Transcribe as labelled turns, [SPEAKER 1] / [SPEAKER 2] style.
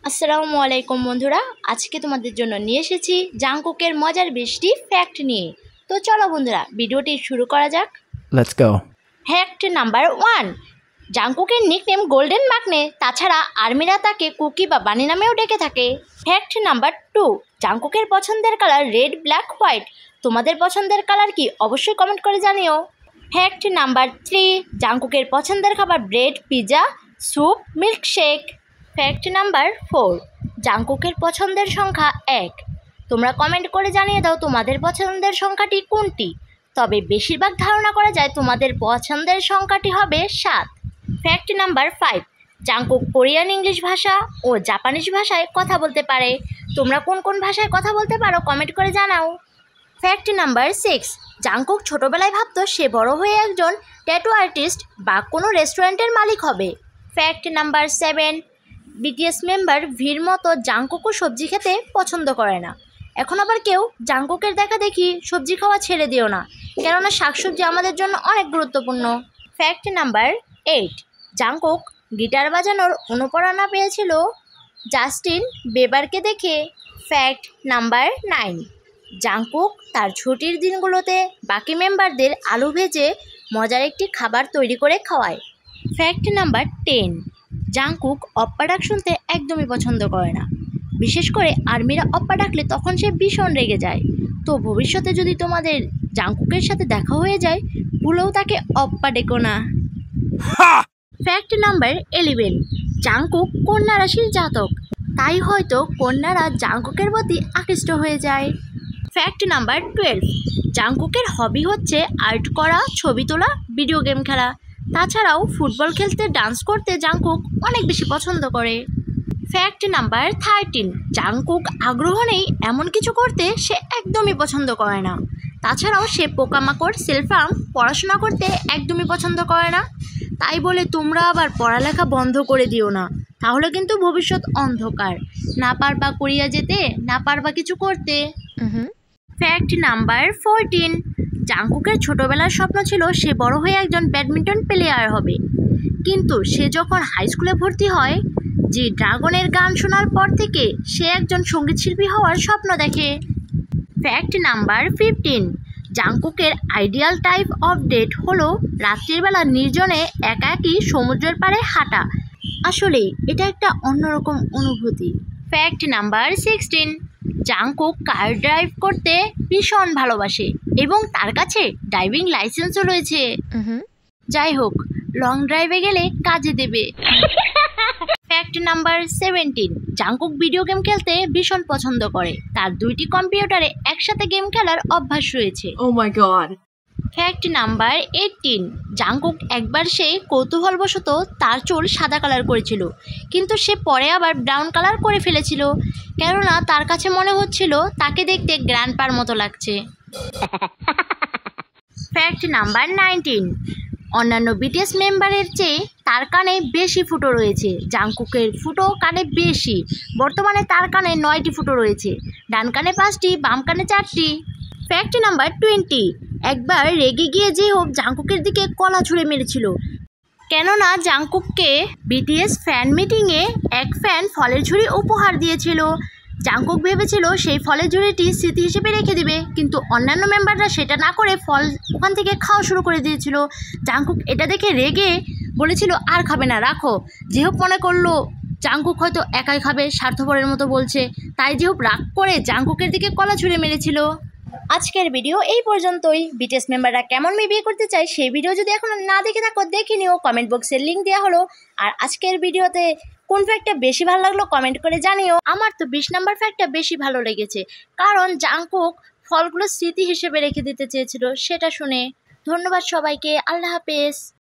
[SPEAKER 1] আসসালামু আলাইকুম বন্ধুরা, আজকে তোমাদের জন্য নিয়ে এসেছি জাংকুকের মজার 20টি ফ্যাক্ট নিয়ে। তো চলো বন্ধুরা, ভিডিওটি শুরু করা যাক।
[SPEAKER 2] Let's go.
[SPEAKER 1] ফ্যাক্ট নাম্বার 1, জাংকুকের নিকনেম গোল্ডেন মাকনে। তাছাড়া আর্মিরা তাকে কুকি বা বানি নামেও ডেকে থাকে। ফ্যাক্ট নাম্বার 2, জাংকুকের পছন্দের কালার রেড, ব্ল্যাক, হোয়াইট। তোমাদের পছন্দের কালার কি অবশ্যই কমেন্ট করে জানিও। ফ্যাক্ট নাম্বার 3, জাংকুকের পছন্দের খাবার bread, pizza, soup, milkshake. Fact number 4, জাংকুকের পছন্দের সংখ্যা 1। তোমরা কমেন্ট করে জানিয়ে দাও তোমাদের পছন্দের সংখ্যাটি কোনটি। তবে বেশিরভাগ ধারণা করা যায় তোমাদের পছন্দের সংখ্যাটি হবে 7। Fact number 5, Jungkook Korean, English ভাষা ও জাপানিজ ভাষায় কথা বলতে পারে। তোমরা কোন কোন ভাষায় কথা বলতে পারো কমেন্ট করে জানাও। ফ্যাক্ট নাম্বার 6, জাংকুক ছোটোবেলায় ভাবতো সে বড় হয়ে একজন ট্যাটু আর্টিস্ট বা কোনো রেস্টুরেন্টের মালিক হবে। ফ্যাক্ট নাম্বার 7, বিটিএস মেম্বার ভির মতো জাংকুকও সবজি খেতে পছন্দ করে না। এখন আবার কেউ জাংকুকের দেখা দেখি সবজি খাওয়া ছেড়ে দিও না, কেননা শাকসবজি আমাদের জন্য অনেক গুরুত্বপূর্ণ। ফ্যাক্ট নাম্বার 8, জাংকুক গিটার বাজানোর অনুপ্রেরণা পেয়েছিল জাস্টিন বেবারকে দেখে। ফ্যাক্ট নাম্বার 9, জাংকুক তার ছুটির দিনগুলোতে বাকি মেম্বারদের আলু ভেজে মজার একটি খাবার তৈরি করে খাওয়ায়। ফ্যাক্ট নাম্বার 10, জাংকুক অপ্পা ডাক শুনতে একদমই পছন্দ করে না। বিশেষ করে আর্মিরা অপ্পা ডাকলে তখন সে ভীষণ রেগে যায়। তো ভবিষ্যতে যদি তোমাদের জাংকুকের সাথে দেখা হয়ে যায়, ভুলেও তাকে অপ্পা ডেকো না। ফ্যাক্ট নাম্বার 11, জাংকুক কন্যা রাশির জাতক, তাই হয়তো কন্যারা জাংকুকের প্রতি আকৃষ্ট হয়ে যায়। ফ্যাক্ট নাম্বার 12, জাংকুকের হবি হচ্ছে আর্ট করা, ছবি তোলা, ভিডিও গেম খেলা। তাছাড়াও ফুটবল খেলতে, ডান্স করতে জাংকুক অনেক বেশি পছন্দ করে। ফ্যাক্ট নাম্বার 13, জাংকুক আগ্রহ নেই এমন কিছু করতে সে একদমই পছন্দ করে না। তাছাড়াও সে পোকামাকড়, সেলফার্ম, পড়াশোনা করতে একদমই পছন্দ করে না। তাই বলে তোমরা আবার পড়ালেখা বন্ধ করে দিও না, তাহলে কিন্তু ভবিষ্যৎ অন্ধকার। না পারবা কোরিয়া যেতে, না পারবা কিছু করতে। ফ্যাক্ট নাম্বার 14, জাংকুকের ছোটবেলার স্বপ্ন ছিল সে বড় হয়ে একজন ব্যাডমিন্টন প্লেয়ার হবে। কিন্তু সে যখন হাই স্কুলে ভর্তি হয়, জি ড্রাগনের গান শোনার পর থেকে সে একজন সঙ্গীতশিল্পী হওয়ার স্বপ্ন দেখে। ফ্যাক্ট নাম্বার 15, জাংকুকের আইডিয়াল টাইপ অফ ডেট হলো রাত্রির বেলা নির্জনে একাকী সমুদ্রের পাড়ে হাঁটা। আসলেই এটা একটা অন্যরকম অনুভূতি। Fact number 16, Jungkook car drive করতে ভীষণ ভালোবাসে এবং তার কাছে ড্রাইভিং লাইসেন্সও রয়েছে। যাই হোক, লং ড্রাইভে গেলে কাজে দেবে। Fact number 17, Jungkook video game খেলতে ভীষণ পছন্দ করে। তার 2টি কম্পিউটারে একসাথে গেম খেলার অভ্যাস রয়েছে।
[SPEAKER 3] Oh my god.
[SPEAKER 1] Fact number 18, Jungkook একবার সে কৌতূহলবশত তার চুল সাদা কালার করেছিল, কিন্তু সে পরে আবার ব্রাউন কালার করে ফেলেছিল, কেননা তার কাছে মনে হচ্ছিল তাকে দেখতে গ্র্যান্ডপার মতো লাগছে। ফ্যাক্ট নাম্বার 19, অন্যান্য বিটিএস মেম্বারের চেয়ে তার কানে বেশি ফুটো রয়েছে। জাংকুকের ফুটো কানে বেশি। বর্তমানে তার কানে 9টি ফুটো রয়েছে, ডান কানে 5টি, বাম কানে 4টি। ফ্যাক্ট নাম্বার 20, একবার রেগে গিয়ে যে হোক জাংকুকের দিকে কলা ছুঁড়ে মেরেছিল, কেননা জাংকুককে বিটিএস ফ্যান মিটিংয়ে এক ফ্যান ফলের ঝুড়ি উপহার দিয়েছিল। জাংকুক ভেবেছিল সেই ফলের ঝুড়িটি স্মৃতি হিসেবে রেখে দিবে, কিন্তু অন্যান্য মেম্বাররা সেটা না করে ফল ওখান থেকে খাওয়া শুরু করে দিয়েছিল। জাংকুক এটা দেখে রেগে বলেছিল আর খাবে না, রাখো। যেহোক মনে করলো জাংকুক হয়তো একাই খাবে, স্বার্থপরের মতো বলছে, তাই যেহোক রাগ করে জাংকুকের দিকে কলা ছুঁড়ে মেরেছিল। আজকের ভিডিও এই পর্যন্তই। বিটিএস মেম্বাররা কেমন মেয়ে বিয়ে করতে চায় সেই ভিডিও যদি এখনো না দেখে থাকো দেখে নিও, কমেন্ট বক্সের লিঙ্ক দেওয়া হলো। আর আজকের ভিডিওতে কোন ফ্যাক্টটা বেশি ভালো লাগলো কমেন্ট করে জানিও। আমার তো 20 নম্বর ফ্যাক্টটা বেশি ভালো লেগেছে, কারণ জাংকুক ফলগুলো স্মৃতি হিসেবে রেখে দিতে চেয়েছিল সেটা শুনে। ধন্যবাদ সবাইকে, আল্লাহ হাফেজ।